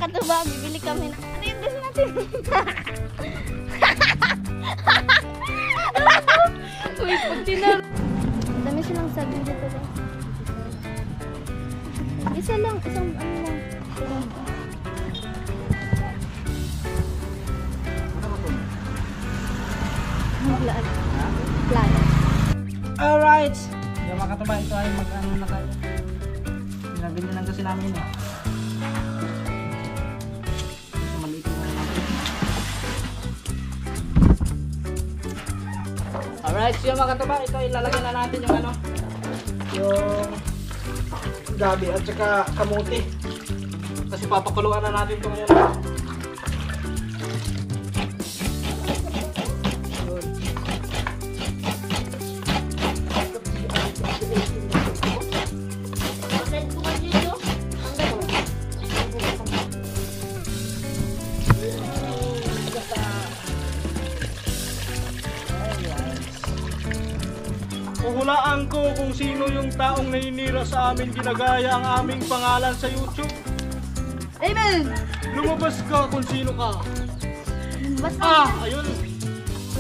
katuba, bibili kami na. Ano yung gusto natin? Uy, pag tinar. Dami silang saging dito lang. Isa lang, isang ano lang. Plan. Plan. Alright! Yung mga katuba, ito ay mag-ano na tayo. Ginaganda lang kasi namin eh. Ito maliit na natin. Alright, so yung mga katuba, ito ilalagyan na natin yung ano. Yung gabi at saka kamuti. Kasi papakuluan na natin ito ngayon. Huhulaan ko kung sino yung taong naninira sa amin, ginagaya ang aming pangalan sa YouTube. Amen! Lumabas ka kung sino ka. Basta. Ayun.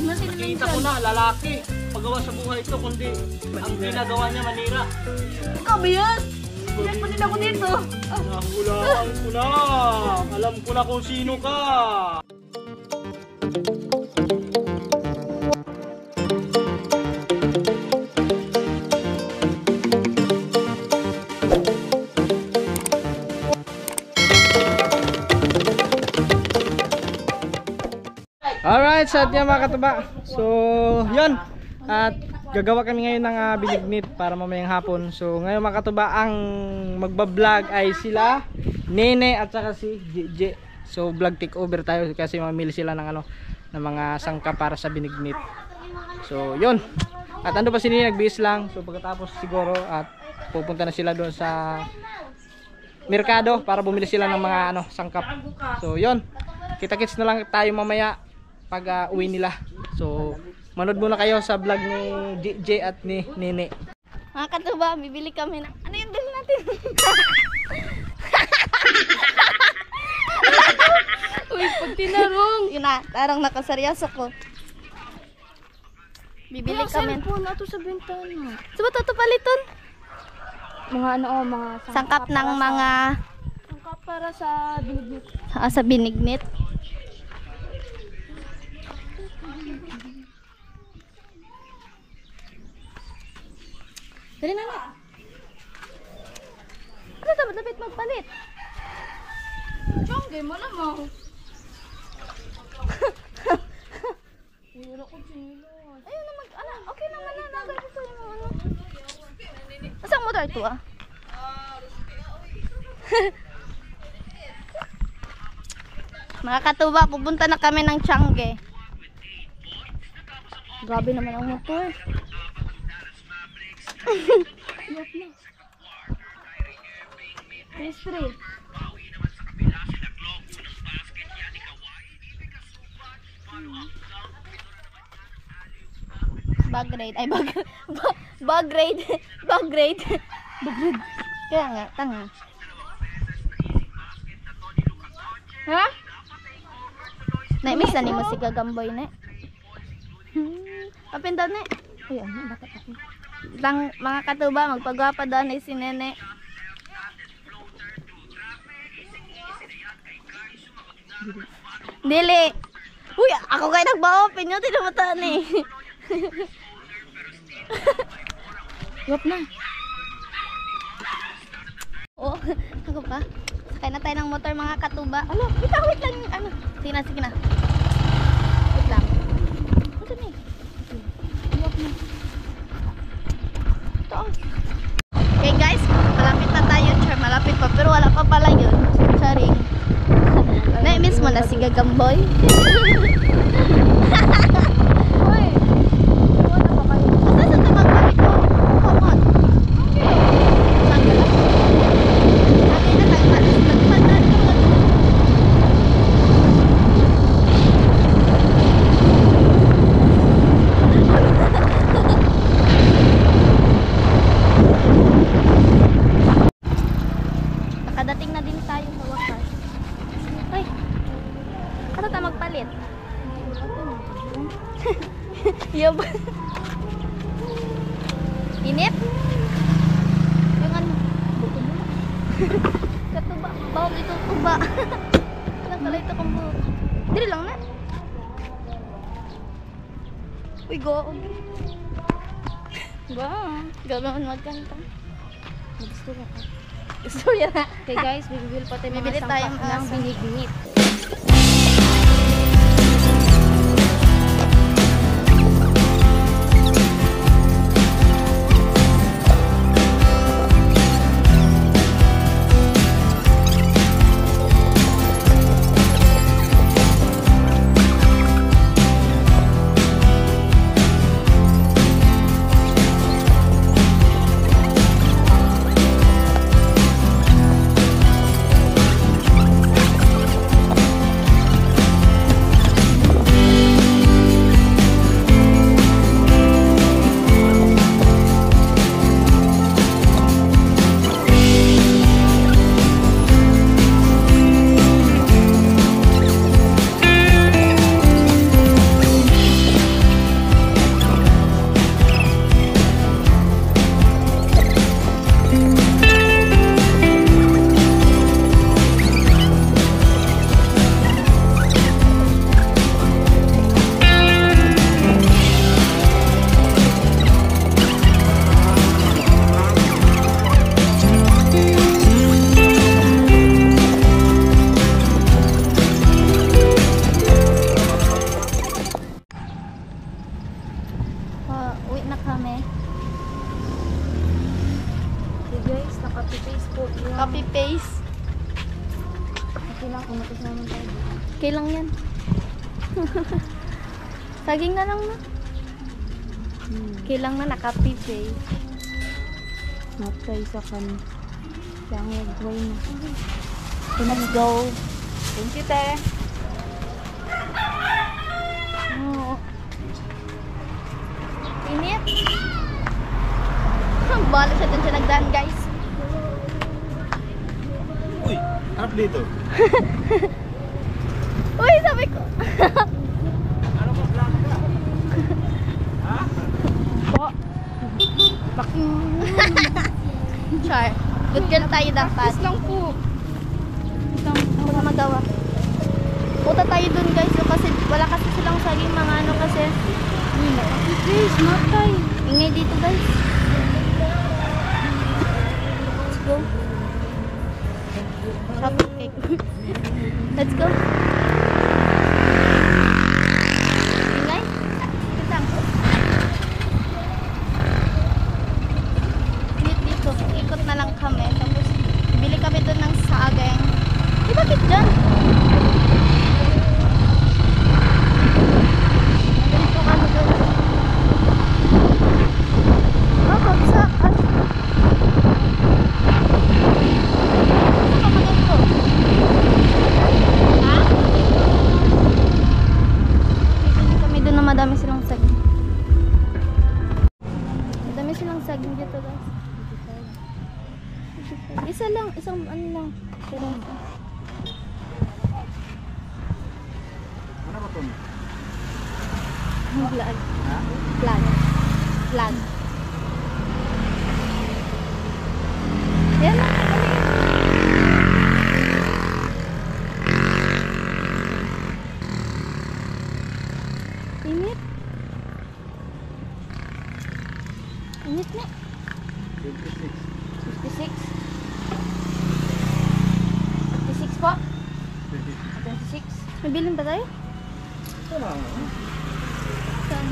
Nakita ko na, lalaki. Pagawa sa buhay ito, kundi ang ginagawa niya manira. Ikaw ba yun? Pinag pa din ako dito. Nahulaan ko na. Alam ko na kung sino ka. Alright, so yan mga katuba. So, yun. At gagawa kami ngayon ng binignit para mamayang hapon. So, ngayon mga katuba, ang magbablog ay sila, Nene at saka si JJ. So, vlog take over tayo kasi mamili sila ng ano, ng mga sangka para sa binignit. So, yun. At ando pa si Nene, nagbihis lang. So, pagkatapos siguro at pupunta na sila doon sa merkado para bumili sila ng mga ano, sangkap. So, yun. Kita-kits na lang tayo mamaya pag uwi nila. So, manood muna kayo sa vlog ni JJ at ni Nene. Mga katuba, bibili kami na. Ano yung gusto natin? Uy, pag tinarong. Yun na, tarang nakaseryoso ko. Bibili kami. Cellphone na ito sa bintana. Saba ito paliton? Mga ano, mga sangkap ng mga sangkap para sa binignit. Sa binignit. Dali na. Ano dapat dapat magpalit? Chongge, mo naman. Wala ko sinilos. Ayun na ano, okay naman na. Nagagito yung ano. Masang motor ito ah. Mga katuba, pupunta na kami ng Changge. Grabe naman ang motor. Mystery. Bag raid. Ay, bag raid. Bag raid. Kaya nga, tanga. Ha? Na-miss na ni mo si Gagamboy na. Papindaw na. Ayun, bakit ako? Mga katuba, magpagwapa daw na si Nene. Dili. Uy, ako kayo nagba-open nyo. Tinamataan eh. Wap na. Oo, ako pa. Sakay na tayo ng motor mga katuba. Alo, wait lang. Ano? Sige na. Wait lang. Ano na eh? Wap na. Ito. Okay guys, malapit na tayo. Char, malapit pa. Pero wala pa pala yun. Charing. Na-miss mo na si Gagamboy. Hoy. Wala pa kayo. Asa sa magpapit mo? Come on. Sangga lang. Lagi na nagpatan. Nakadating na din tayo sa wakas. palit. Yup. Init? Yung ano? Katuba. Bawal ito tuba. Alam pala ito kung buhok. Dili lang na. Uy, go. Ba? Gawin magkanta. Gusto ko. Gusto niya na. Okay guys, bibili pa tayo Bibili mga tayong sangkap ng aso. binigit. Uwi na kami. Okay guys, naka-paste po yung... Copy paste. Okay lang, kumatis naman tayo. Okay lang yan. Saging na lang na. Okay lang na naka-copy paste. Matay sa kan. Kaya ang nag-dry na. Let's go. Thank you, te. Oo. Init. Balik siya dun siya nagdaan, guys. Uy, harap dito. Uy, sabi ko. Ano ba vlog ka? Po. Char. Good girl tayo dapat. Tapos lang po. Ako na magawa. Punta tayo dun, guys. So, kasi wala kasi silang saging mga ano kasi. Uy, naka-paste, matay. Ingay dito, guys. Let's go. Shopping cake. Let's go. Ingay. Kita. Dito. Ikot na lang kami. Tapos, bili kami doon ng saging. Eh, bakit dyan? Ganito kami doon. Ah, bagsak. Ano? Saan ka ganito? Ha? Bibili kami doon na madami silang saging. Madami silang saging dito, guys. Isa lang, isang ano lang. Pero, Ano ba ito? vlog. Ha? Vlog. Vlog. Yan lang. Init. Init na. 26. 56. 56 po. 26. May bilhin ba tayo? Ito na. Saan?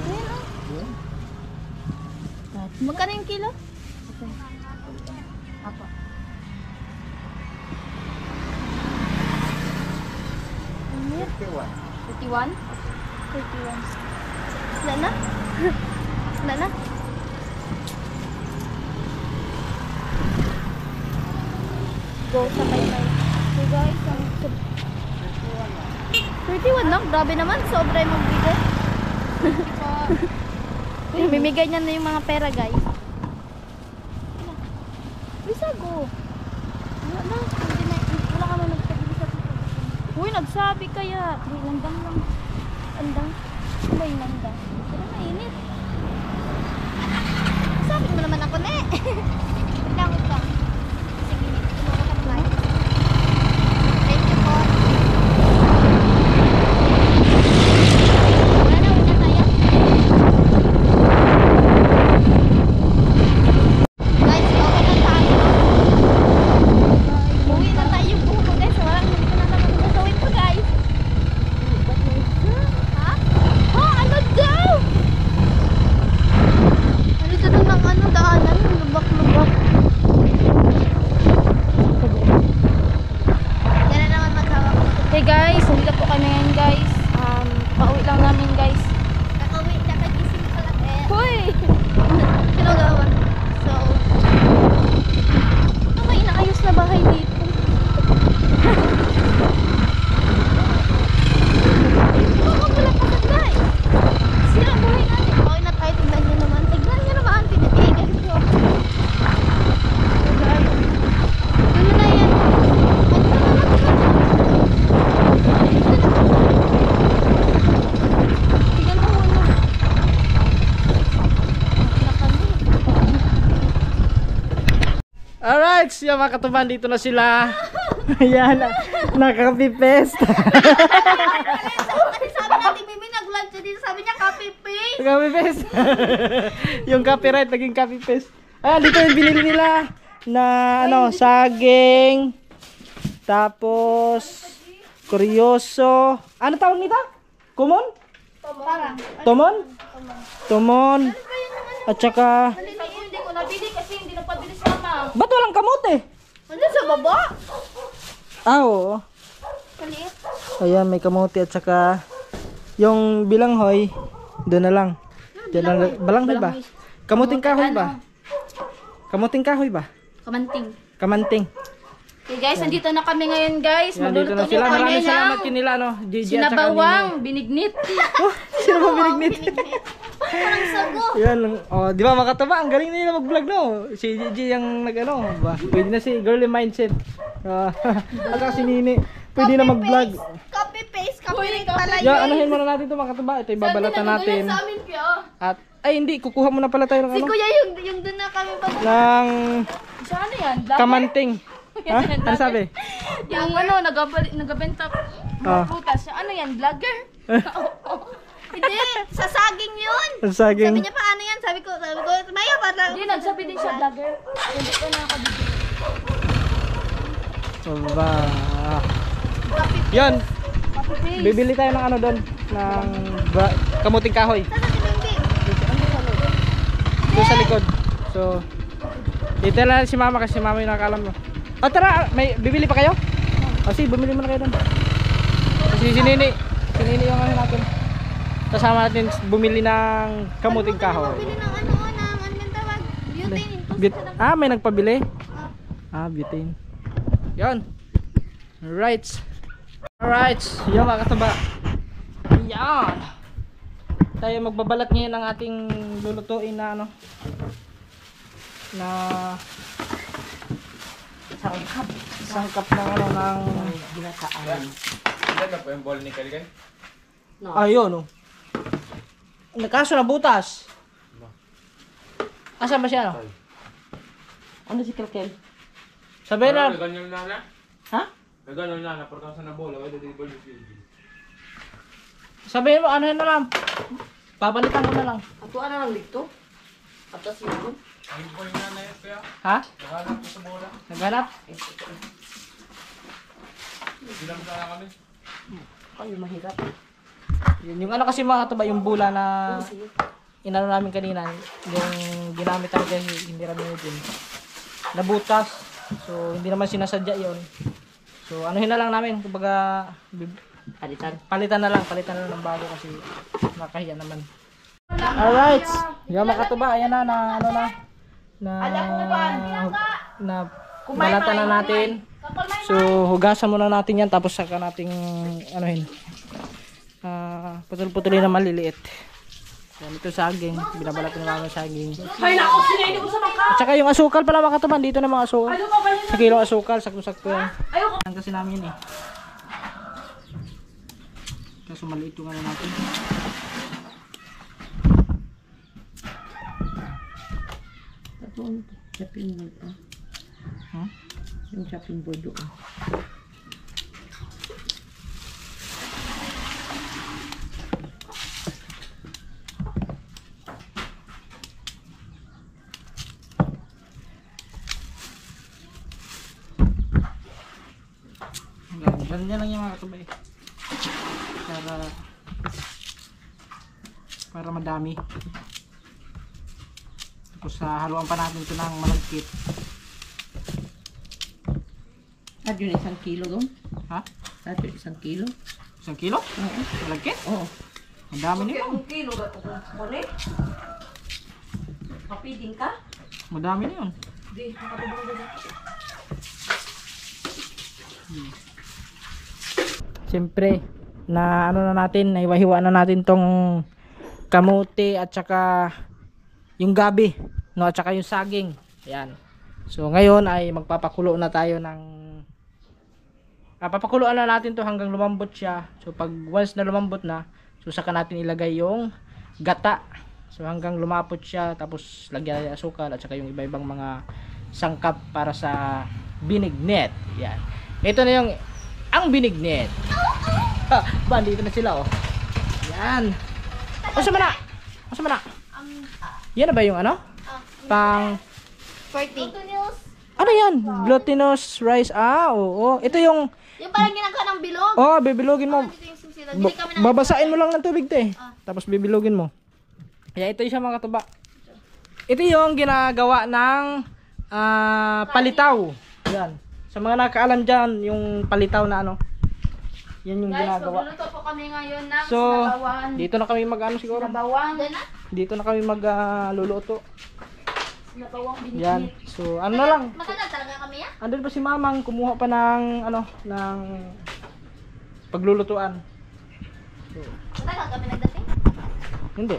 Ayan o. Yun. Magkano yung kilo? Apa. Init. 51. 51? 31. Wala na? Wala na? Go sa paybay. Okay guys, ang 31 lang? Grabe naman, sobra yung magbigay. Mimigay niya na yung mga pera guys. Uy, sago. Wala na, wala ka na nagpabili sa tito. Uy, nagsabi kaya. Di, landang lang. Landang. Ano ba yung landang? Pero mainit. Sabi mo naman ako, ne. Langot ka. Sige, tumuha ka ng light. Thank you po. Wala na, uwi na tayo. Guys, okay na tayo. Uwi na tayo yung buko, guys. Walang hindi ko na naman gagawin pa, guys. Ha? Ha? Ano daw? Ano ito doon ng ano, daanan? Lubak-lubak. Yan na naman magkawa ko. Hey guys, hindi na po kami ngayon guys. Pauwi lang namin guys. Kakauwi, kakagising pala. Hoy! Pinagawa. So, okay, naayos na bahay dito. Oo, wala pa ka, guys. Sira ang buhay natin. Okay na tayo, tignan nyo naman. Tignan nyo naman ang tinitigan ko. Ano na yan? Tignan mo muna. Na kami. Alright, siya mga katuban, dito na sila. Ayan, nakapipest. Kasi sabi natin, Mimi, nag-vlog siya dito. Sabi niya, copy paste. Nakapipest. Yung copyright, naging copy-paste. Ayan, dito yung binili nila na ano, saging. Tapos, kuryoso. Ano tawag nito? Kumon? Parang. Tomon? Tomon. At saka, Hindi ko nabili kasi hindi na pabili sama. ba't walang kamote? Ano sa baba? Ah, oo. Kaliit. Ayan, may kamote at saka yung bilanghoy, doon na lang. Doon na lang. Balanghoy ba? Kamuting kahoy ba? Kamuting kahoy ba? Kamanting. Kamanting. Okay guys, nandito na kami ngayon guys. Yan, dito na sila. Maraming salamat kinila, no? Gigi at saka Sinabawang, binignit. Nino. Oh, sino ba binignit? Parang sago. Yan. Oh, di ba makataba? Ang galing nila mag-vlog, no? Si Gigi yung nag-ano. Ba? Pwede na si girly mindset. At saka si Nini. Pwede na mag-vlog. Copy paste, copyright pala yun. Yan, anuhin muna natin ito mga kataba. Ito ibabalatan natin. Sa amin kaya. At, ay hindi, kukuha muna pala tayo ng Si ano? Kuya yung doon na kami pa. Ng Sa ano yan? kamanting. Ha? Ano sabi? Yung ano, nagabenta Ah. prutas. Ano yan? Vlogger? Hindi, sa saging yun. Ang saging. Sabi niya pa ano yan, sabi ko, Maya para. Hindi, nagsabi din siya vlogger. Hindi ko na nakabili. Aba. Yan. Bibili tayo ng ano doon. Ng kamuting kahoy. Saan si Bimbi? Doon sa likod. So, dito na si mama kasi si mama yung nakakalam mo. O tara, may bibili pa kayo? O sige, bumili muna kayo doon. Kasi si Nini yung ano natin. Kasama natin bumili ng kamuting kahoy. Bili ng ano, yung tawag? Butane. May nagpabili? Butane. Yan. Alright. Alright. Yan mga kataba. Yan. Tayo magbabalat ngayon ng ating lulutuin na ano. Na sangkap ng ano ng binataan. Ano po yung ball ni Kaligay? Ayun oh. Nakaso na butas. Asan ba siya no? Ano si Kelkel? Sabi na. Ganyan na na. Ha? Ganyan na na. Portang sa na bola. Wala di ball ni Sabihin mo ano na lang. Papalitan ko na lang. Ato ano lang dito? Atas yun. Ang ball na na yun kaya. Ha? Nakahanap ko sa bola. Naghanap? Bilang sana kami. Ay, mahirap. Yun, yung ano kasi mga ito ba, yung bula na inano namin kanina, yung ginamit namin kasi hindi namin yun. Nabutas. So, hindi naman sinasadya yon. So, anuhin na lang namin, kumbaga, palitan na lang ng bago kasi makahiya naman. Alright. Yung mga katuba, ayan na ano na balatan na natin. So, hugasan muna natin yan tapos saka nating anuhin. Putol-putulin na maliliit. Yan, ito saging. Binabalat na namin saging. At saka yung asukal pala mga katuban. Dito na mga asukal. Sa kilong asukal, sakto-sakto yan. Yan kasi namin eh. Kaso maliit yung ano natin. Tapos, chopping board. Hmm? Yung chopping board doon. Ganyan lang yung mga katubay. Para madami. Tapos haluan pa natin ito ng malagkit. At yun 1 kilo doon? Ha? At yun 1 kilo? 1 kilo? Oo. Malagkit? Oo. Ang dami nito. Kilo ba ito? Kone? Kapiding ka? Madami na yun. Hindi, nakatubong doon. Siyempre, na ano na natin, naiwahiwa na natin tong kamote at saka yung gabi, no, at saka yung saging. Ayan. So ngayon ay magpapakulo na tayo ng papakuluan na natin to hanggang lumambot siya. So pag once na lumambot na, so saka natin ilagay yung gata. So hanggang lumapot siya, tapos lagyan natin asukal at saka yung iba-ibang mga sangkap para sa binignet. Yan. Ito na yung ang binignet. Bandito na sila, oh. Yan. Asa man na? Asa man na? Yan na ba yung ano? Pang 40. ano yan? Glutinous rice. Ah, oo. Ito yung Yung parang ginagawa ng bilog. oh, bibilugin mo. Dito yung sumsila. Bili kami ng Babasain mo lang ng tubig, te. Tapos bibilugin mo. Kaya ito yung siya mga katuba. Ito yung ginagawa ng palitaw. Yan. Sa mga nakaalam dyan, yung palitaw na ano. Yan yung Guys, ginagawa. magluluto po kami ngayon ng So, sinabawan. dito na kami mag-ano siguro. Sinabawan. Diyan na? Dito na kami magluluto. Sinabawang binigit. Yan. So, ano na lang. Matagal talaga kami yan? Andun pa si Mamang kumuha pa ng ano, ng paglulutuan. So, Matagal kami nagdating? hindi.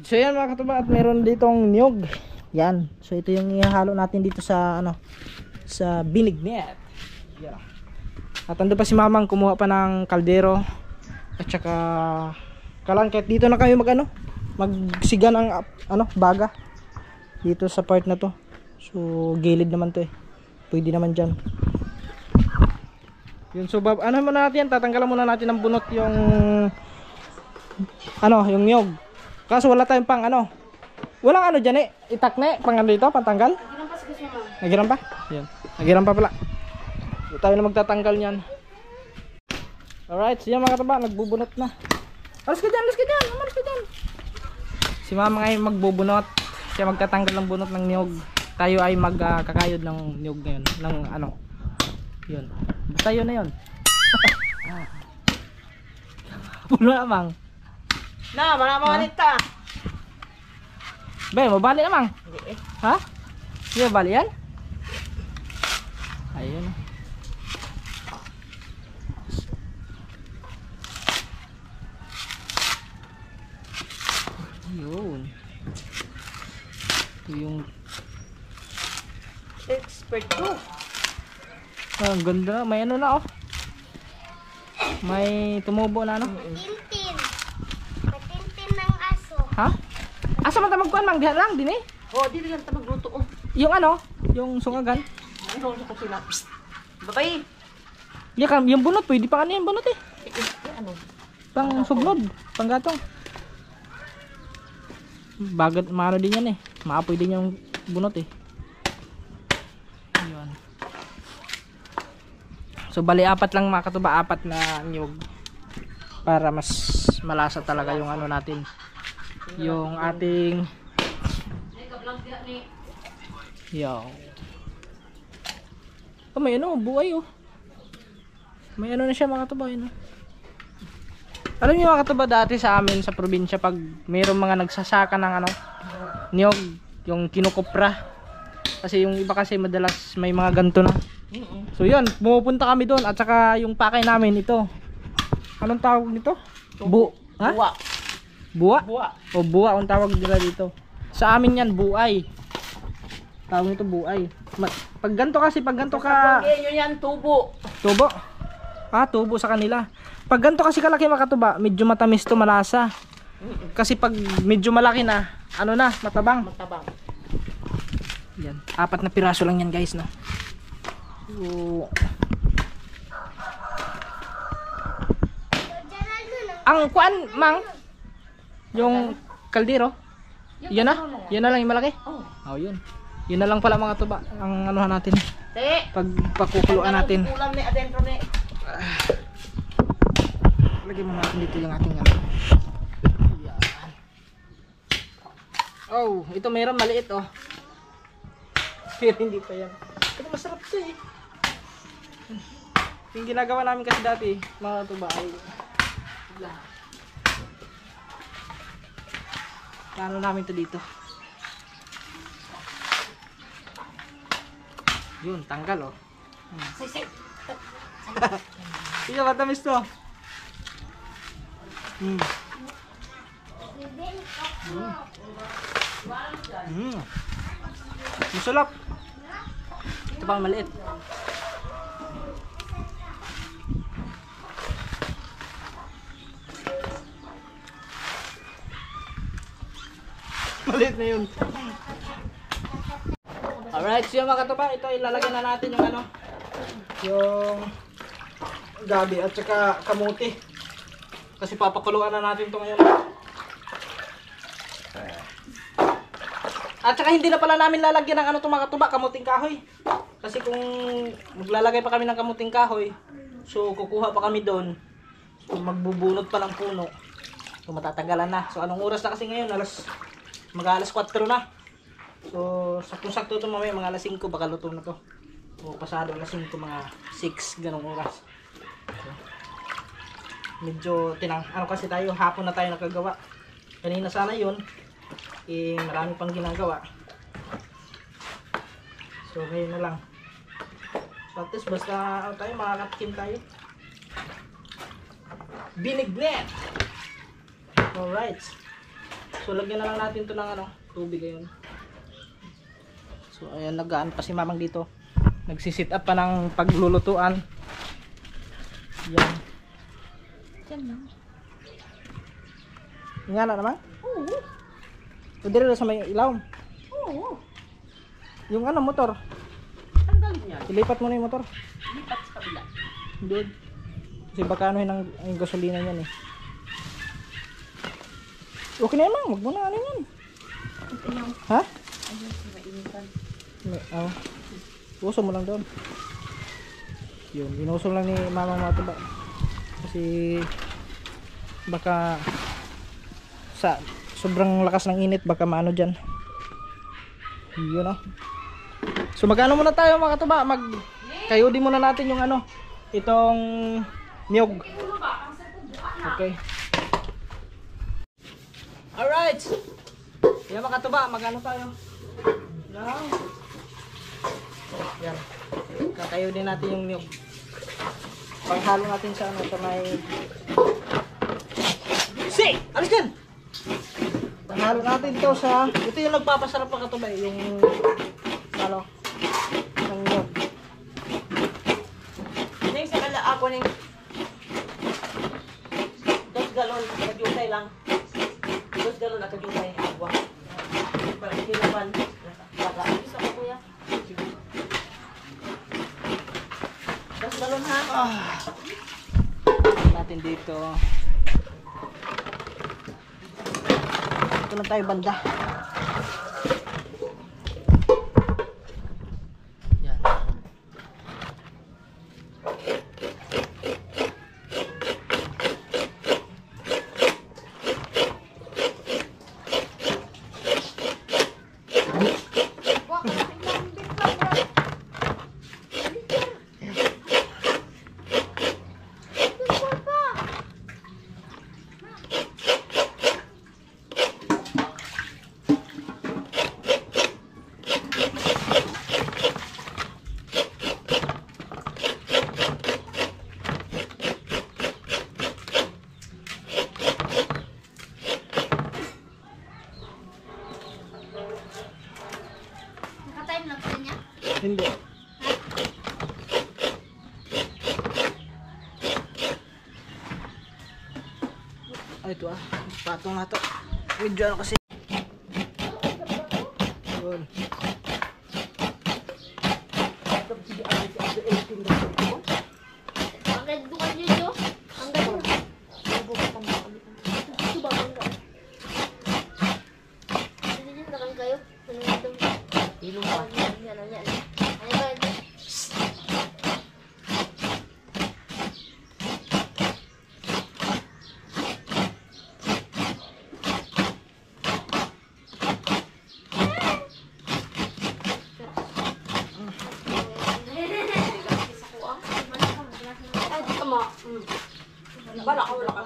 So yan mga katuba, at meron ditong niyog. Yan. So ito yung ihahalo natin dito sa ano, sa binignet. Yan. At andun pa si Mamang kumuha pa ng kaldero. At saka kalangkit. Dito na kami mag ano, magsiga ng ano, baga. Dito sa part na to. So gilid naman to eh. Pwede naman dyan. Yun, so ano muna natin, tatanggalan muna natin ng bunot yung ano, yung niyog. Kaso wala tayong pang ano. Walang ano dyan eh. Itakne, pang ano dito, pantanggal. Nagiram pa? Yan. Nagiram pa pala. So, tayo na magtatanggal niyan. Alright, siya mga kataba, nagbubunot na. Alas ka dyan, alas ka dyan, alas ka dyan. Si Mama ngayon magbubunot. Siya magtatanggal ng bunot ng niyog. Tayo ay magkakayod ng niyog ngayon. Ng ano. Yun. Basta yun na yun. Puno namang. Na, manita. Be, mabali namang. Ha? Hindi mabali yan? Ayun. Ayun. Ito yung Expert ko. ang ganda. May ano na oh. May tumubo na ano. Tintin. Patintin ng aso. Ha? Asa man ta magkuan mang diha lang din eh. Oh, di lang ta magluto oh. Yung ano, yung sungagan. Ano ko sila? Babay. Yung bunot pwede pa ano yung bunot eh. Ano? Pang sugnod, pang gatong. Bagat maano din yan eh. Maapoy din yung bunot eh. Ayun. So bali apat lang mga katuba, apat na niyog. Para mas malasa talaga yung ano natin. Yung ating yo. Oh, may ano, buhay oh. May ano na siya mga katuba yun. Alam niyo mga katuba, dati sa amin sa probinsya pag mayroong mga nagsasaka ng ano, niyog, yung kinukupra. Kasi yung iba kasi madalas may mga ganto na. So yun, pumupunta kami doon at saka yung pakay namin ito. Anong tawag nito? Ha? Buwa. Buwa? Buwa. O buwa ang tawag nila dito. Sa amin yan, buay. Tawag nito buay. Pag ganto kasi, pag ganto ka Yun yan, tubo. tubo. Tubo sa kanila. Pag ganito kasi kalaki mga katuba, medyo matamis to, malasa. Kasi pag medyo malaki na, ano na, matabang. Matabang. Yan, 4 na piraso lang yan guys, no. So, ang kuan, mang, yung kaldero, yan na lang yung malaki. Oh, yun. Yun na lang pala mga tuba, ang anuhan natin. Pag pakukuluan natin. Kulang ni adentro ni. Lagyan mo natin dito yung ating ano. Yan. Oh, ito mayroon maliit oh. Pero hindi pa yan. Pero masarap to eh. Yung ginagawa namin kasi dati, mga tuba ay plano namin to dito. Yun, tanggal oh. Iya, matamis to. Masulap. Ito pang maliit. Maliit na yun. Alright, so yung mga katuba, ito ilalagay na natin yung ano, yung gabi at saka kamuti. Kasi papakuluan na natin ito ngayon. At saka hindi na pala namin lalagyan ng ano itong mga katuba, kamuting kahoy. Kasi kung maglalagay pa kami ng kamuting kahoy, so kukuha pa kami doon, so magbubunot pa ng puno, so matatagalan na. So anong oras na kasi ngayon? Mag-alas 4 na. So sakto-sakto ito mamaya, mga alas 5 baka luto na to. O pasado alas 5, mga 6 ganong oras. So, medyo ano kasi tayo, hapon na tayo nakagawa. Kanina sana yun, marami pang ginagawa. So ngayon na lang. So at least basta ano tayo, makakatikim tayo. Binignet! Alright. So lagyan na lang natin to ng ano, tubig ngayon. So ayan, nagaan pa si mamang dito. Nagsisit up pa ng paglulutuan. Yan. Diyan lang. Nga na naman? Oo. O dire sa may ilaw. Oo. Yung ano, motor. Tanggalin niya. Ilipat mo na yung motor. Lipat sa kabila. Hindi. Kasi baka anuhin ang gasolina niyan eh. Okay na yan, wag mo na ano yan. Ha? Oh. Uso mo lang doon. Yun, inusol lang ni mamang matuba. Kasi baka sa sobrang lakas ng init baka maano dyan. Yun oh. So magano muna tayo mga katuba, kayudi muna natin yung ano, itong niyog. Okay. Alright. Yan mga katuba, magano tayo. Yan. Kakayudin natin yung niyog. Panghalo natin sa ano, sa may alis dyan! Panghalo natin ito sa, ito yung nagpapasarap mga katuba, yung ano, ng niyog. Ning sa kala ako ning 2 galon kadutay lang. 2 galon na kadutay agwa. Para kinaban. Baka isa ko kuya. 2 galon ha. Natin dito. Ito lang tayo banda. Yan. Ay, ito patong nga to. Medyo ano kasi. Yun. Hanggang doon dito. Hanggang doon. Hindi na kayo. Ano ito? Ilong pa. Ano yan? Ano ba ito? Ay, di ka ma. Bala ka, wala ka.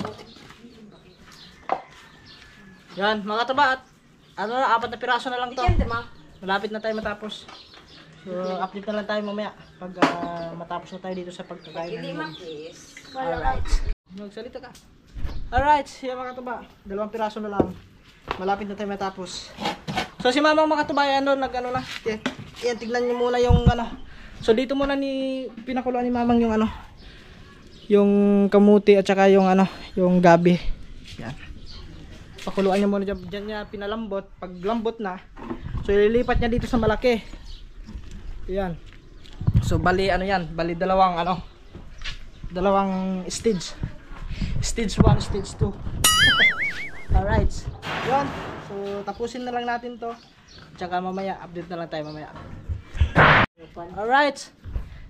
Yan, mga katuba. At ano na, 4 na piraso na lang to. Hindi ma. Malapit na tayo matapos. So, update na lang tayo mamaya pag matapos na tayo dito sa pagkakain ng Hindi ma, niyog. please. Alright. Magsalita ka. Alright, yan mga katuba. 2 piraso na lang. Malapit na tayo matapos. So, si mamang mga katuba, yan doon, nag-ano na. Yan, tignan nyo muna yung ano. So, dito muna pinakuluan ni mamang yung ano. Yung kamuti at saka yung ano, yung gabi. Yan. Pakuluan niya muna dyan niya pinalambot. Pag lambot na, so ililipat niya dito sa malaki. Yan. So bali ano yan, bali dalawang stage. Stage 1, stage 2. Alright. Yan. So tapusin na lang natin to. Tsaka mamaya, update na lang tayo mamaya. Alright.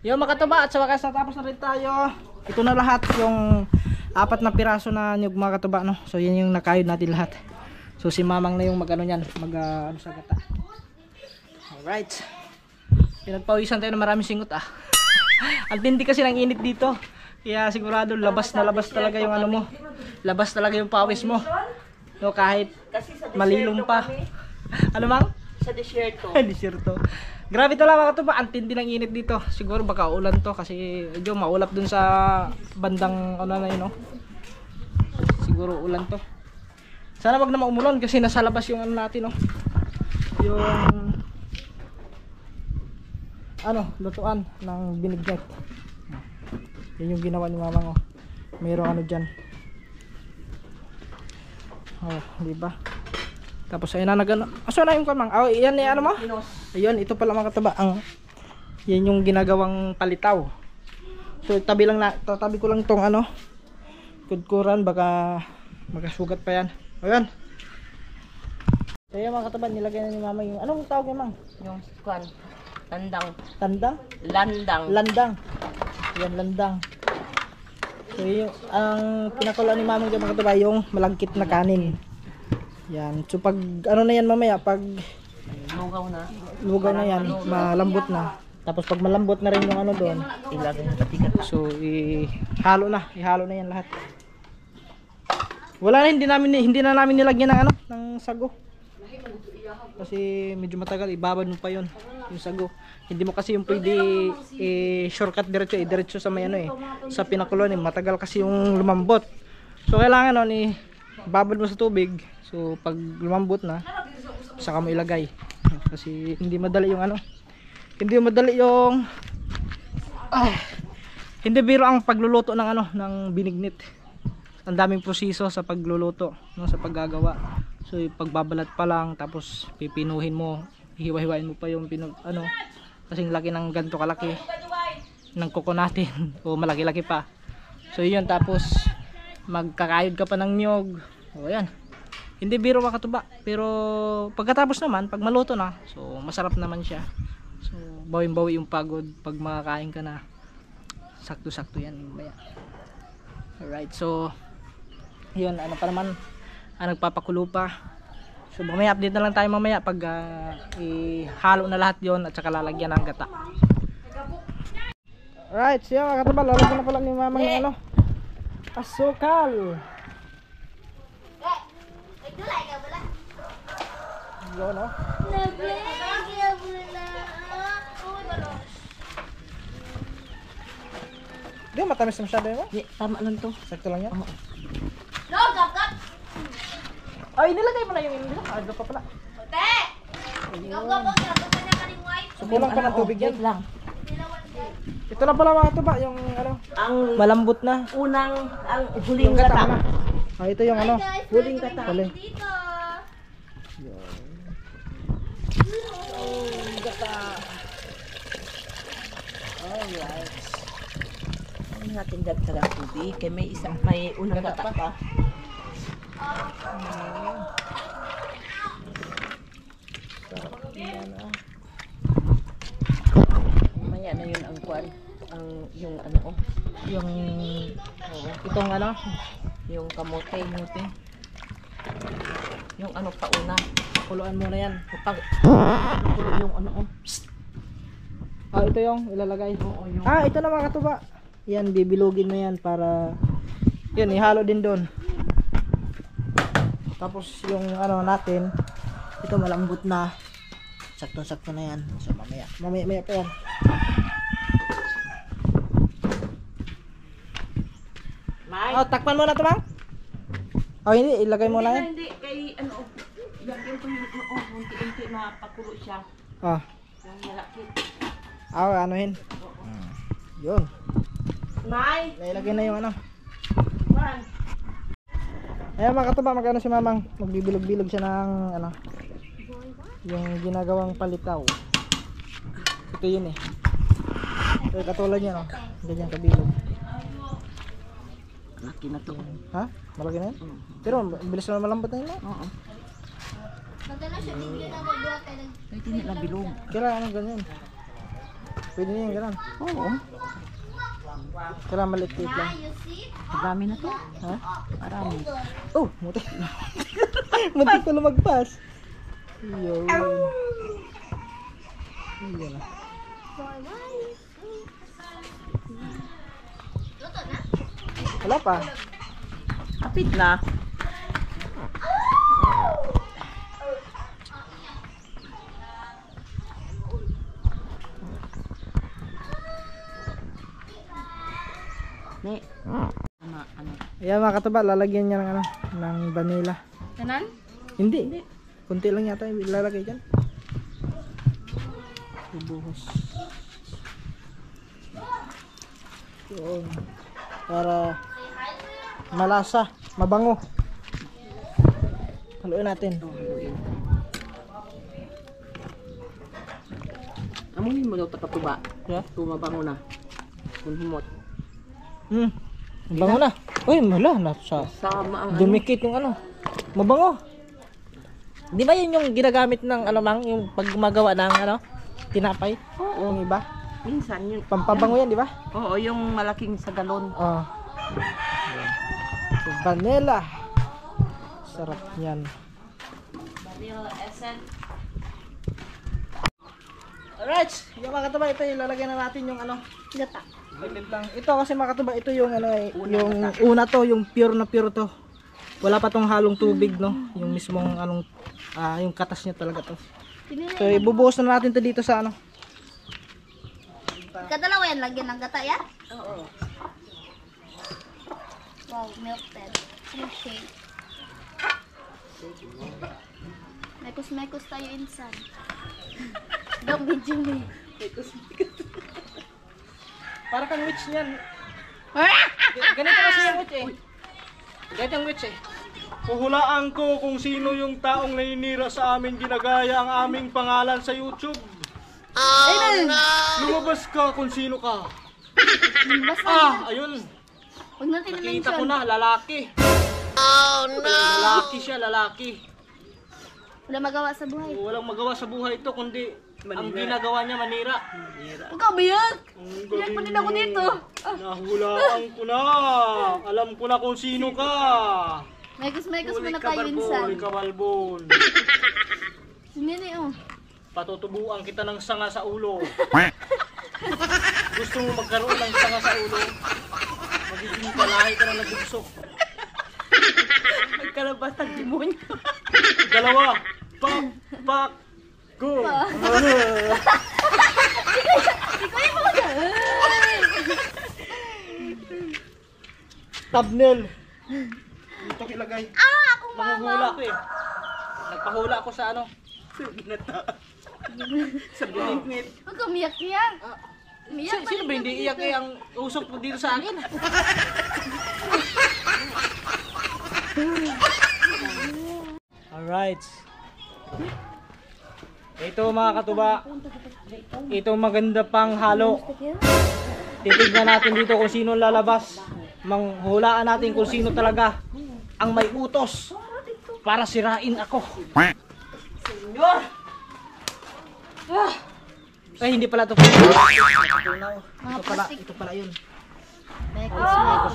Yung mga katuba, at sa wakas natapos na rin tayo. Ito na lahat yung 4 na piraso na niyog mga katuba, no? So yan yung nakayod natin lahat. So si mamang na yung mag-ano niyan, ano sa gata. Alright. Pinagpawisan tayo na maraming singot Ang tindi kasi ng init dito. Kaya sigurado labas na labas talaga yung ano mo. Labas talaga yung pawis mo. No, kahit Kasi sa malilong pa. Ano mang? Sa desierto. Desierto. Grabe talaga mga katuba, ang tindi ng init dito. Siguro baka ulan to kasi medyo maulap dun sa bandang ano na yun, no? Siguro ulan to. Sana wag na maumulan kasi nasa labas yung ano natin, no? Yung ano, lutuan ng binignet. Yun yung ginawa ni mama ko. Mayroong ano dyan. Oh, di ba? Tapos ayun na nagano. Aso na yung kamang. Oh, yan eh ano mo? Ayun, ito pala mga kataba ang yan yung ginagawang palitaw. So tabi ko lang tong ano. Kudkuran baka magasugat pa yan. Ayun. So yan mga kataba, nilagay na ni mama yung anong tawag yan, mang? Yung kwan. Landang. Tandang? Landang. Landang. Yan, landang. So yung ang pinakulo ni mama mga kataba yung malagkit na kanin. Yan. So pag ano na yan mamaya, pag lugaw na yan, malambot na. Tapos pag malambot na rin yung ano doon, Ilagay na patikat. so ihalo na yan lahat. Wala na, hindi na namin nilagyan ng ano, ng sago. Kasi medyo matagal, ibabad mo pa yon yung sago. Hindi mo kasi yung pwede shortcut diretso sa may ano sa pinakuloan matagal kasi yung lumambot. So kailangan babad mo sa tubig. So pag lumambot na, saka mo ilagay. Kasi hindi madali yung hindi biro ang pagluluto ng ng binignit. Ang daming proseso sa pagluluto, no, sa paggagawa. So pagbabalat pa lang, tapos pipinuhin mo, hiwa-hiwain mo pa yung kasing laki ng ganto kalaki ng kuko natin o malaki-laki pa. So yun, tapos magkakayod ka pa ng niyog. O yan. Hindi biro mga katuba, pero pagkatapos naman, pag maluto na, so masarap naman siya. So bawing-bawi yung pagod pag makakain ka na. Sakto-sakto yan. Alright, so yun, ano pa naman, nagpapakulo pa. So mamaya update na lang tayo mamaya pag ihalo na lahat yon at saka lalagyan ng gata. Alright, so yun mga katuba, lalagyan na pala ni mama yung asukal. Yun, no? Di, matamis na masyado yun. Tama lang to. Sakto lang yan. No, gap. Ay, nilagay mo na yung nila. Ano pa pala. Te! Gap. So, kulang pa ng tubig yan. Wait lang. Ito na pala mga tuba, yung Ang malambot na. unang, ang huling Yung gata gata. na. Ah, ito yung ano. Huling kata. Huli. Dito. Alright. Ano natin dagdagang tubig? Kaya may unang Gata kata pa. pa. Sarap yan ah. Mamaya na yun ang kwan. Yung ano, Yung itong ano. yung kamote. Yung ano pauna. Kuluan muna yan. Kapag yung ano, Ah, ito yung ilalagay. oo, yung Ah, ito na mga katuba. Yan, bibilugin mo yan para yun, ihalo din doon. Tapos yung ano natin, ito malambot na. Sakto-sakto na yan. So mamaya pa yan. May. Oh, takpan mo na ito, Mang. Oh, hindi, ilagay mo na yan. Hindi, kay ano, lagyan ko yung unti-unti na pakulo siya. Oh, Yung malaki. anuhin. Yun. May. Nailagay na yung ano. Kwan. Ayan mga katuba, magano si Mamang. Magbibilog-bilog siya ng ano. Yung ginagawang palitaw. Ito yun eh. Ito katulad niya no. Ganyan kabilog. Laki na to. Ha? Malaki na yan? Pero bilis na malambot na yun. No? Oo. Magana siya bigla na magbuhat tayo. Pwede nila bilog. Kailangan ano ganyan. Pwede niya yung ganun. Oo. Kailangan maliit-liit lang. You see? Madami na to. Ha? Marami. Oh, muti. Muti ko lumagpas. Yun. Yun na. Luto na? Wala pa. Kapit na. Ne. Ano? Ayan mga katuba, lalagyan niya ng ano, ng vanilla. Kanan? Hindi. Kunti lang yata yung ilalagay dyan. Ibuhos. Yun. Para malasa, mabango. Haluin natin. Amunin mo daw takatuba. Yeah. Tumabango na. Kung humot. Mabango na. Uy, mala na sa Sama ang dumikit yung ano. Mabango. Di ba yun yung ginagamit ng ano mang yung pag gumagawa ng ano tinapay? Oo. Yung iba. Minsan yun. Pampabango yan, di ba? Oo, yung malaking sa galon. Oh. So, vanilla. Sarap yan. Vanilla essence. Alright, yung mga katuba, ito ilalagay na natin yung ano, Gata. liglit lang. Ito kasi mga katuba, ito yung ano, yung una to, yung pure na pure to. Wala pa tong halong tubig, no? Yung mismong anong yung katas niya talaga to. So ibubuhos na natin to dito sa ano. Kadalawa yan, lagyan ng gata yan? Oo. Wow, melted. Shake. Mekos-mekos tayo insan. Dog video mo. Para kang witch niyan. Ganito kasi yung witch eh. Ganito yung witch eh. Puhulaan ko kung sino yung taong naninira sa amin, ginagaya ang aming pangalan sa YouTube. Lumabas ka kung sino ka. Basta Ayun. huwag natin Nakita ko na-mention. na, lalaki. Oh no! Lalaki siya, lalaki. Wala magawa sa buhay. Walang magawa sa buhay ito, kundi ang ginagawa niya manira. Huwag ka biyak! Ang Biyak pa din ako dito. Nahulaan ko na. Alam ko na kung sino ka. Mekos-mekos mo Huli na ka, tayo Balbon. insan. Huli ka, Balbon. Sinini oh. Patutubuan kita ng sanga sa ulo. Gusto mo magkaroon ng sanga sa ulo? Magiging palahi ka na nagbusok. Magkalabas ng demonyo. Dalawa. Pak. Go. Ikaw yung mga Thumbnail. Dito ilagay. Ako Nanguhula ko eh. Nagpahula ako sa ano. Sa binignit. Huwag ka umiyak yan. Umiyak Sino ba hindi iyak eh ang usok po dito sa akin? Alright. Ito mga katuba. Ito maganda pang halo. Titignan natin dito kung sino lalabas. Manghulaan natin kung sino talaga ang may utos para sirain ako. Senyor! Ay, hindi pala ito. Ito pala yun.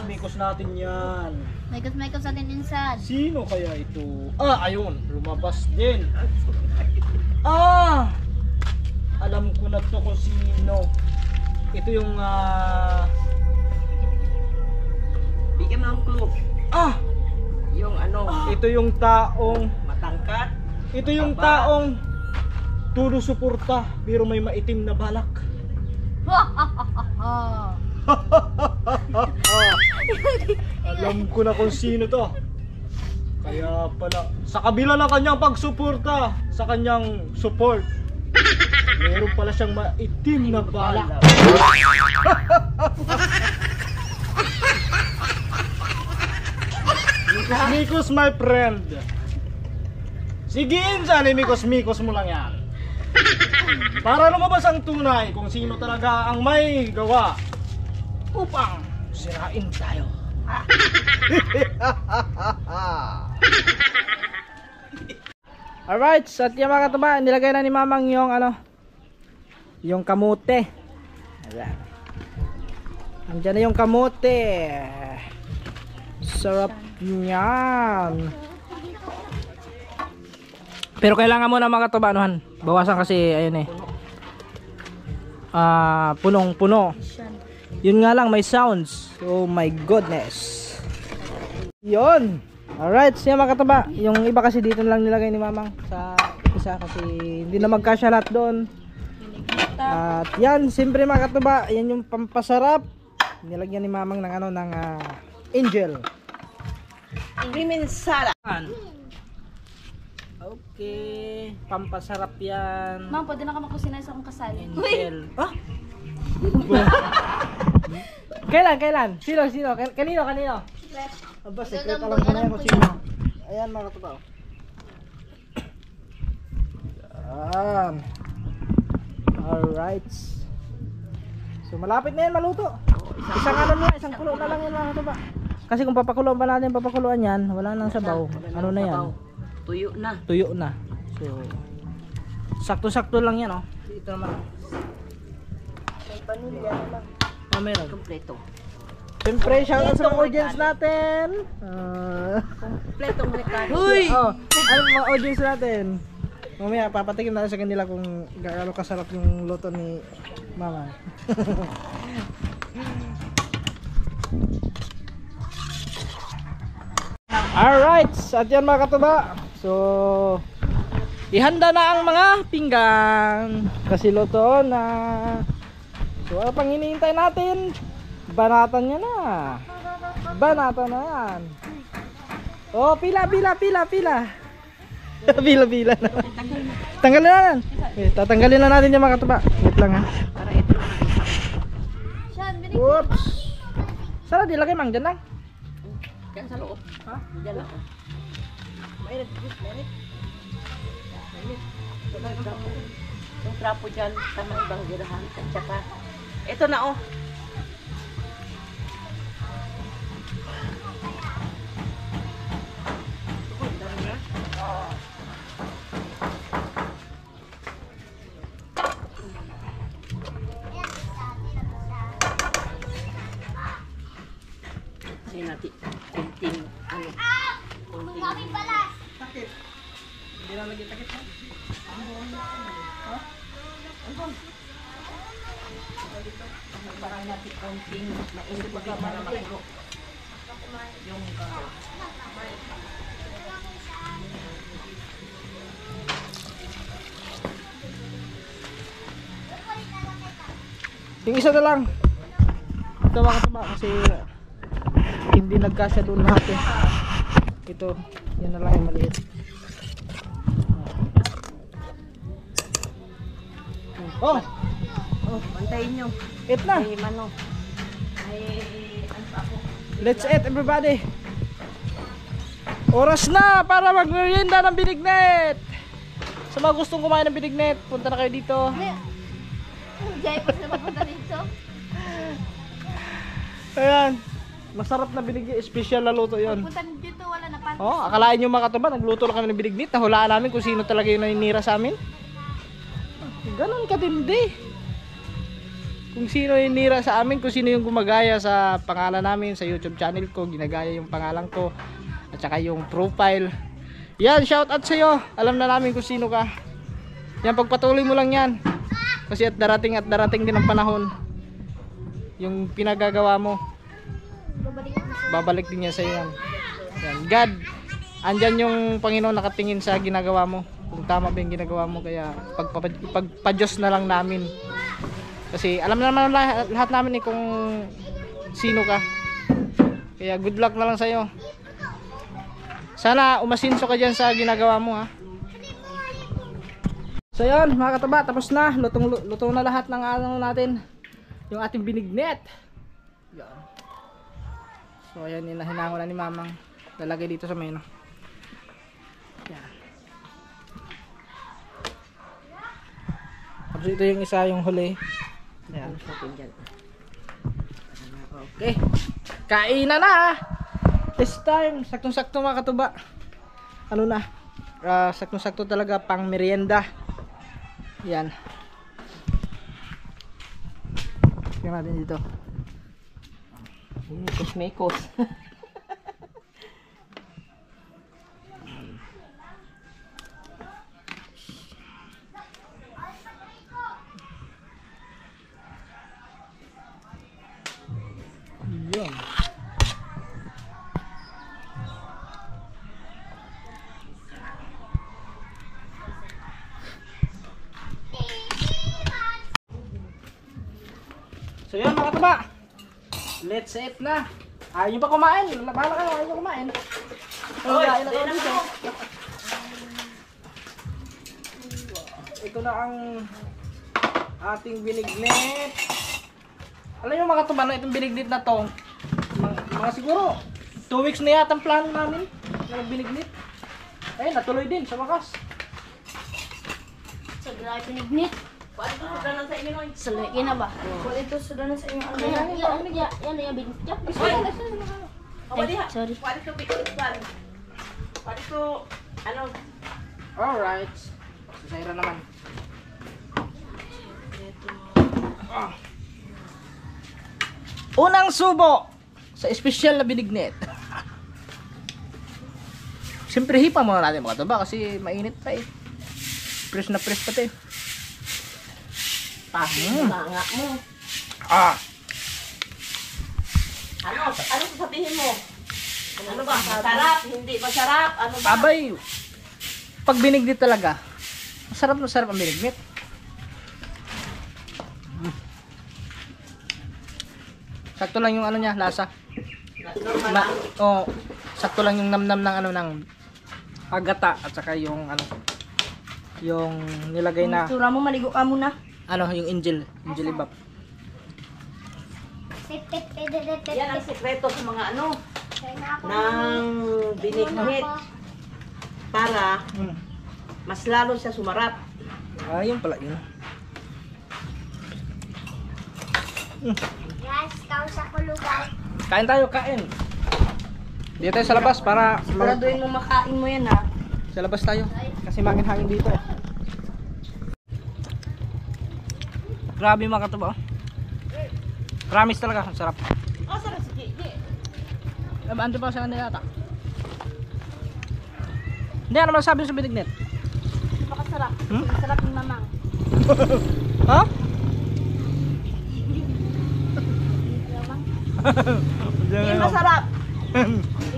Mikos natin yan. Maikos sa atin inside. Sino kaya ito? Ayun. Lumabas din. Alam ko na to kung sino. Ito yung Bigyan mo ng clue. Yung ano, ito yung taong matangkat. ito yung taong tulo suporta pero may maitim na balak. Alam ko na kung sino to. Kaya pala sa kabila ng kanyang pagsuporta sa kanyang support, meron pala siyang maitim na balak. Mikos my friend. Sige dyan, mikos mo lang yan. Para lumabas ang tunay kung sino talaga ang may gawa upang sirain tayo. Alright, sa tiyan mga katuba, nilagay na ni Mamang yung yung kamote. Ayan. Andiyan na yung kamote. Sarap niyan. Pero kailangan mo na mga katuba, bawasan kasi ayun eh. Punong-puno. Yun nga lang, may sounds. Oh my goodness. Yun. Alright, siya mga kataba. Yung iba kasi dito lang nilagay ni Mamang sa isa kasi hindi na magkasya lahat doon. At yan, siyempre mga kataba, yan yung pampasarap. Nilagyan ni Mamang ng ng angel. Cream salad. Okay, pampasarap yan. Ma'am, pwede na ka makusina sa akong kasal. Angel. Kailan? Sino? Kanino? Aba, secret alam ko na yan kung sino. Ayan mga katuba. Ayan. Alright. So malapit na yan maluto. Isang kulo na lang yan mga katuba. Kasi kung papakuluan yan, wala nang sabaw. Ano na yan? Tuyo na. So sakto-sakto lang yan, oh. Dito naman. May panulya na lang. Meron. Kompleto. Siyempre, shoutout sa mga audience natin. Kompletong recado. Ano mga audience natin? Mamaya, papatikim natin sa kanila kung gaano kasarap yung luto ni Mama. Alright, at yan mga katuba. So, ihanda na ang mga pinggan. Kasi luto na. So, ano pang hinihintay natin? Banatan niya na. Banatan na yan. Oh, pila. Pila na. Tanggalin na yan. Okay, tatanggalin na natin yung mga katuba. Wait lang ha. Oops. Saan na dilagay mang? Diyan lang. Diyan sa loob. Ha? Diyan lang. Mainit. Yung trapo dyan sa mga ibang girahan. At saka, ito na oh. Kasi natin kunting kunting Sakit. Hindi na lagi sakit ha? parang natin kunting mainit pa para makuro yung Yung isa na lang. Ito mga katuba kasi hindi nagkasya doon lahat eh. Ito, yan na lang yung maliit. Oh, pantayin nyo. eat na. Ay mano. Ay ano pa ako. Let's eat everybody. Oras na para magmerienda ng binignet. Sa mga gustong kumain ng binignet, punta na kayo dito. Jay, pa sila papunta dito. Ayan. Masarap na binignet. Special na luto yon. Punta dito, wala na pan. Oh, akalain nyo mga katuba, nagluto lang kami ng binignit. Nahulaan namin kung sino talaga yung naninira sa amin. Ganon katindi. Kung sino yung nira sa amin, kung sino yung gumagaya sa pangalan namin, sa YouTube channel ko, ginagaya yung pangalan ko, at saka yung profile. Yan, shout out sa'yo. Alam na namin kung sino ka. Yan, pagpatuloy mo lang yan. Kasi at darating din ang panahon. Yung pinagagawa mo, babalik din yan sa'yo yan. Yan. God, andyan yung Panginoon nakatingin sa ginagawa mo. Kung tama ba yung ginagawa mo, kaya pagpa-Diyos na lang namin. Kasi alam na naman lahat namin kung sino ka. Kaya good luck na lang sa'yo. Sana umasinso ka dyan sa ginagawa mo, ha. So yun mga kataba, tapos na. Lutong na lahat ng ano natin, yung ating binignet. Yan. So ayan, hinahinango na ni mamang. Lalagay dito sa meno. Yan. Tapos ito yung isa, yung huli. Ayan. Okay. Kainan na. This time, saktong-sakto mga katuba. Ano na? Saktong-sakto talaga pang merienda. Yan. Tingnan natin dito. Kusmekos. Yun. So yun mga katuba, let's eat na. Ayaw nyo ba kumain? Bahala kayo, ayaw nyo kumain. Kain na kayo dito. Ito na ang ating binignet. Alam nyo mga katuba, na itong binignet na to, mga siguro 2 weeks na yata ang plano namin na binignit. Ayun, natuloy din sa wakas. Sa dry pinignit. Paano ito sudanan sa inyo nun? Salaki na ba? Wala ito sudanan sa inyo. Yan yung binit niya. Sorry. Paano ito bitigban? Paano ito, ano? Alright. Sisayra naman. Ah. Unang subo sa espesyal na binignet. Siyempre hipa muna natin mga katuba kasi mainit pa eh. Press na press pati. Manga mo. Ah. Ano sasabihin mo? Ano ba? Masarap? Hindi masarap? Ano ba? Abay, pag binignit talaga, masarap na sarap ang binignit. Sakto lang yung ano niya, lasa. Normal lang. Oh, sakto lang yung namnam ng ano ng agata at saka yung ano yung nilagay na Tura mo, maligo ka muna. ano yung angel ibab. Yan ang sekreto sa mga ano ng binignit para mas lalo siya sumarap. Yun pala yun. Guys, kau sa kulugan. Kain tayo, kain. Dito tayo sa labas para Siguraduhin mo makain mo yan, ha. sa labas tayo kasi mangin-hangin dito. Grabe mga katuba. Promise talaga, ang sarap. Oh, sarap si Gigi. Ando pa sa kanila yata. Hindi, ano masasabi sa binignet? Napakasarap. Hmm? Masarap yung mamang. Ha? Hindi masarap.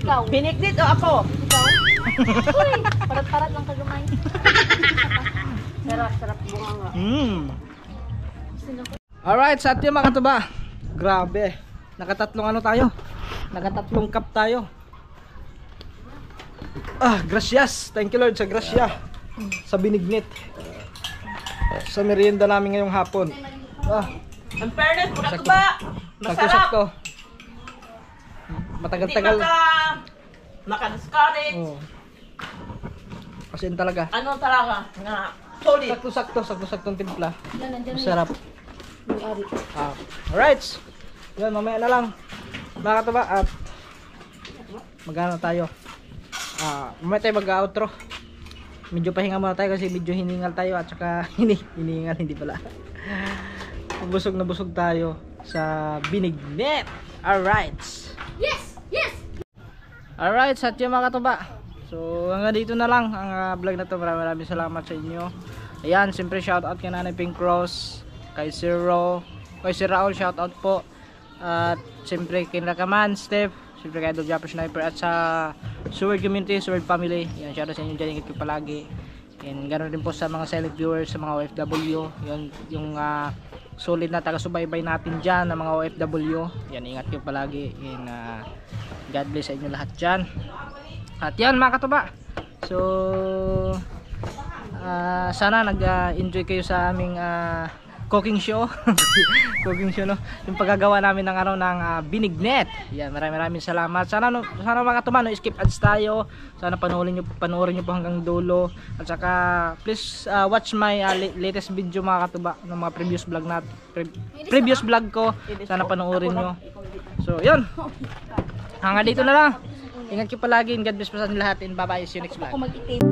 Ikaw. Binignit o ako? Ikaw. Uy, parat-parat lang kagumay. Sarap bunga nga. Alright, sa atin mga katuba. Grabe. Nakatatlong ano tayo? Nakatatlong cup tayo. Gracias. Thank you Lord sa grasya. Sa binignit. Sa merienda namin ngayong hapon. Ang fairness, mga tuba. Masarap. Sakto-sakto. Hindi Matagal-tagal. maka-discourage. Oh. Kasi yun talaga. Ano talaga, nga, solid. Sakto-saktong timpla. Masarap. Alright. Yan, mamaya na lang. Mga katuba, at magana tayo. Mamaya tayo mag-outro. Medyo pahinga muna tayo kasi medyo hiningal tayo at saka hiningal, hindi pala. Busog na busog tayo sa Binignet. Alright. Yes! Yes! Alright, sa tiyo mga katuba. So hanggang dito na lang ang vlog na to. Maraming salamat sa inyo. Ayan, siyempre shoutout kay Nanay Pink Rose, kay Sir Raul, shoutout po. At siyempre kay Rakaman, Steph, siyempre kay Idol Japper Sniper at sa Sword Community, Sword Family. Yan, shoutout sa inyo dyan, ingat kayo palagi. And ganoon din po sa mga silent viewers, sa mga OFW. Yun, yung solid na taga-subaybay natin dyan, ng mga OFW. Yan, ingat kayo palagi. And God bless sa inyo lahat dyan. At yan mga katuba. So sana nag-enjoy kayo sa aming cooking show. Cooking show, no? Yung paggagawa namin ng ng Binignet. Yan, maraming salamat. Sana mga katuba, no, skip ads tayo. Sana panoorin niyo po hanggang dulo. At saka please watch my latest video mga katuba ng mga previous vlog ko. Sana panoorin niyo. So, yun. Hanggang dito na lang. Ingat kayo palagi. God bless po sa ating lahat. And bye-bye. See you next vlog. Ako mag-itim.